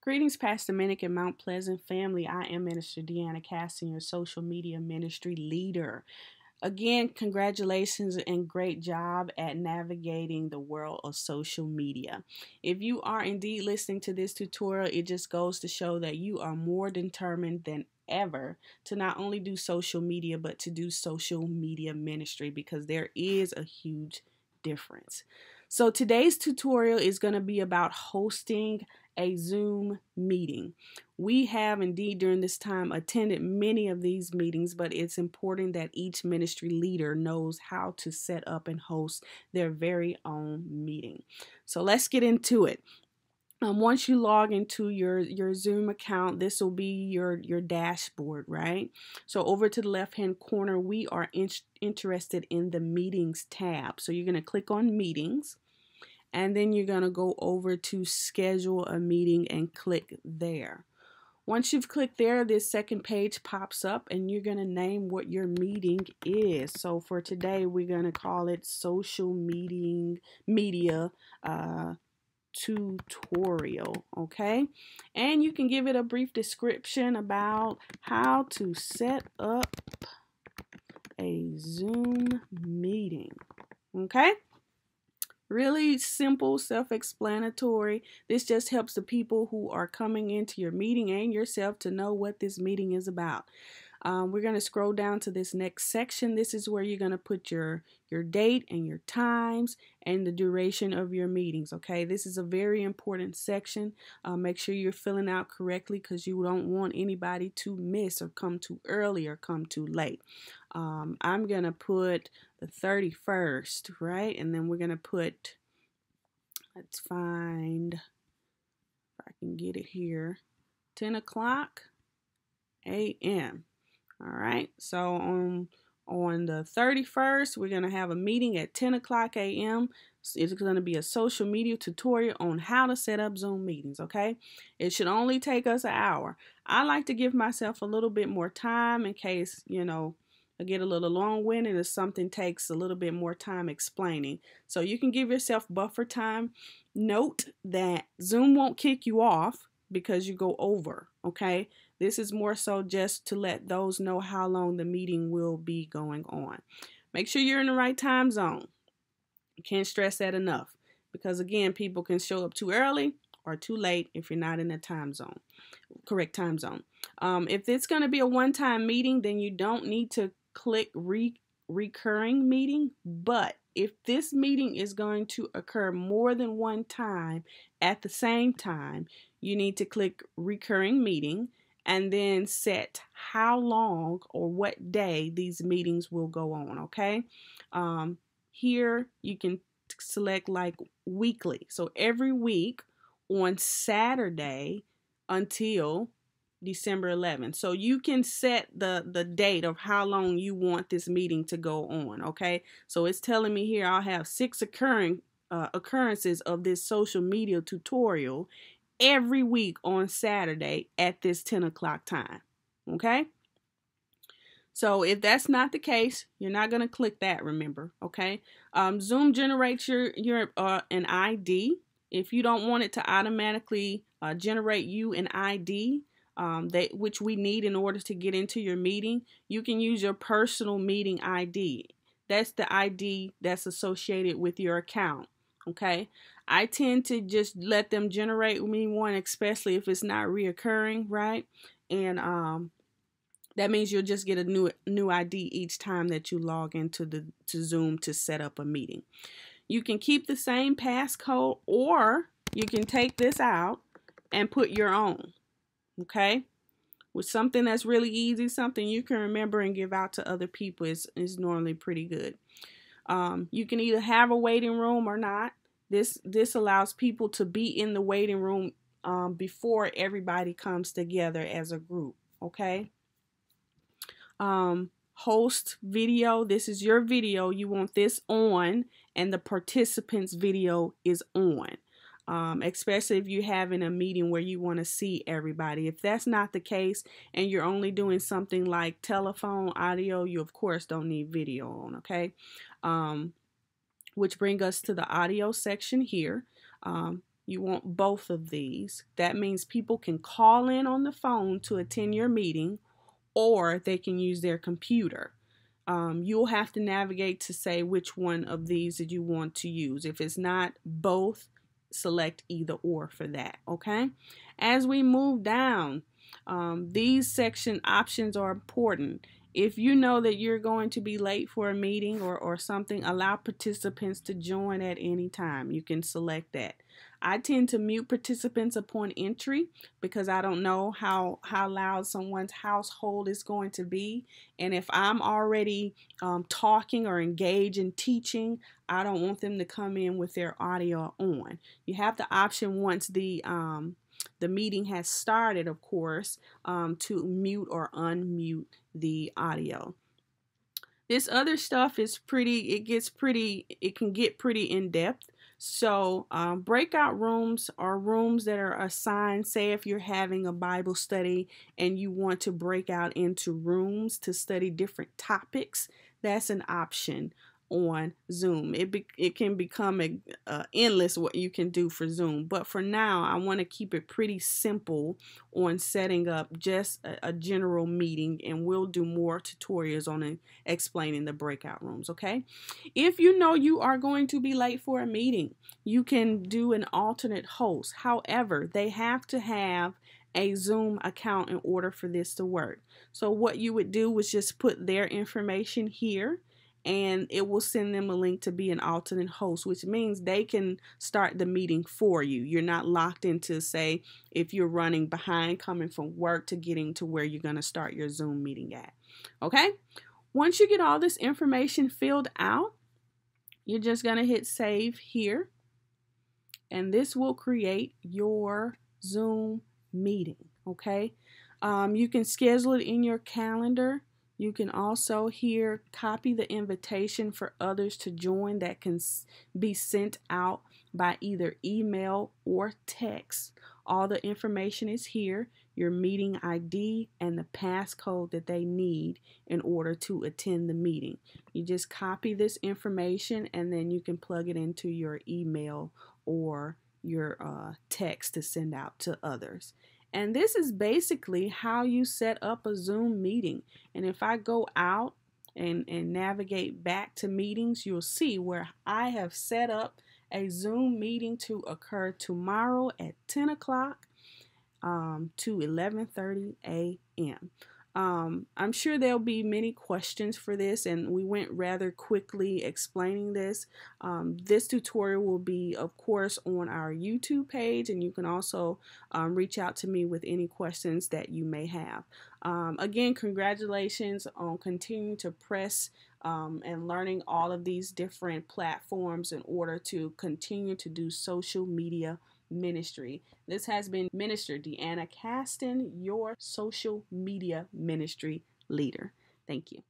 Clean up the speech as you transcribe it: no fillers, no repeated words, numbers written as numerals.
Greetings, Pastor Minnick and Mount Pleasant family. I am Minister Deanna Caston, your social media ministry leader. Again, congratulations and great job at navigating the world of social media. If you are indeed listening to this tutorial, it just goes to show that you are more determined than ever to not only do social media, but to do social media ministry, because there is a huge difference. So today's tutorial is going to be about hosting a Zoom meeting. We have indeed during this time attended many of these meetings, but it's important that each ministry leader knows how to set up and host their very own meeting. So let's get into it. Once you log into your Zoom account, this will be your dashboard, right? So over to the left hand corner, we are interested in the meetings tab. So you're going to click on meetings, and then you're going to go over to schedule a meeting and click there. Once you've clicked there, this second page pops up and you're going to name what your meeting is. So for today, we're going to call it social media tutorial, okay? And you can give it a brief description about how to set up a Zoom meeting, okay? Really simple, self-explanatory. This just helps the people who are coming into your meeting and yourself to know what this meeting is about. We're going to scroll down to this next section. This is where you're going to put your date and your times and the duration of your meetings. Okay, this is a very important section. Make sure you're filling out correctly, because you don't want anybody to miss or come too early or come too late. I'm going to put the 31st, right? And then we're going to put, let's find, if I can get it here, 10 o'clock a.m. All right, so on the 31st, we're going to have a meeting at 10 o'clock a.m. It's going to be a social media tutorial on how to set up Zoom meetings, okay? It should only take us an hour. I like to give myself a little bit more time in case, I get a little long-winded or something takes a little bit more time explaining. So you can give yourself buffer time. Note that Zoom won't kick you off because you go over, okay? This is more so just to let those know how long the meeting will be going on. Make sure you're in the right time zone. You can't stress that enough, because again, people can show up too early or too late if you're not in the time zone, correct time zone. If it's going to be a one-time meeting, then you don't need to click recurring meeting. But if this meeting is going to occur more than one time at the same time, you need to click recurring meeting and then set how long or what day these meetings will go on, okay? Here you can select like weekly. So every week on Saturday until December 11th. So you can set the date of how long you want this meeting to go on, okay? So it's telling me here I'll have 6 occurrences of this social media tutorial every week on Saturday at this 10 o'clock time, okay? So if that's not the case, you're not going to click that, remember, okay? Zoom generates your an ID. If you don't want it to automatically generate you an ID, which we need in order to get into your meeting, you can use your personal meeting ID. That's the ID that's associated with your account, okay? I tend to just let them generate me one, especially if it's not reoccurring, right? And that means you'll just get a new ID each time that you log into to Zoom to set up a meeting. You can keep the same passcode, or you can take this out and put your own, okay? With something that's really easy, something you can remember and give out to other people is normally pretty good. You can either have a waiting room or not. This allows people to be in the waiting room before everybody comes together as a group, okay? Host video. This is your video. You want this on, and the participants' video is on. Especially if you're having a meeting where you want to see everybody. If that's not the case and you're only doing something like telephone audio, you of course don't need video on, okay? Which brings us to the audio section here. You want both of these. That means people can call in on the phone to attend your meeting, or they can use their computer. You'll have to navigate to say which one of these that you want to use. If it's not both, select either or for that, okay? As we move down, these section options are important. If you know that you're going to be late for a meeting or something, allow participants to join at any time. You can select that. I tend to mute participants upon entry because I don't know how loud someone's household is going to be. And if I'm already talking or engaged in teaching, I don't want them to come in with their audio on. You have the option once the meeting has started, of course, to mute or unmute the audio. This other stuff is it can get pretty in-depth. So breakout rooms are rooms that are assigned, say if you're having a Bible study and you want to break out into rooms to study different topics, that's an option on Zoom. It can become endless what you can do for Zoom, but for now I want to keep it pretty simple on setting up just a general meeting, and we'll do more tutorials on explaining the breakout rooms, okay? If you know you are going to be late for a meeting, you can do an alternate host. However, they have to have a Zoom account in order for this to work. So what you would do was just put their information here, and it will send them a link to be an alternate host, which means they can start the meeting for you. You're not locked into, say, if you're running behind coming from work to getting to where you're going to start your Zoom meeting at. Okay? Once you get all this information filled out, you're just going to hit save here, and this will create your Zoom meeting. Okay? You can schedule it in your calendar. You can also here copy the invitation for others to join that can be sent out by either email or text. All the information is here, your meeting ID and the passcode that they need in order to attend the meeting. You just copy this information and then you can plug it into your email or your text to send out to others. And this is basically how you set up a Zoom meeting. And if I go out and navigate back to meetings, you'll see where I have set up a Zoom meeting to occur tomorrow at 10 o'clock to 11:30 a.m. I'm sure there'll be many questions for this, and we went rather quickly explaining this. This tutorial will be, of course, on our YouTube page, and you can also reach out to me with any questions that you may have. Again, congratulations on continuing to press and learning all of these different platforms in order to continue to do social media ministry. This has been Minister Deanna Caston, your social media ministry leader. Thank you.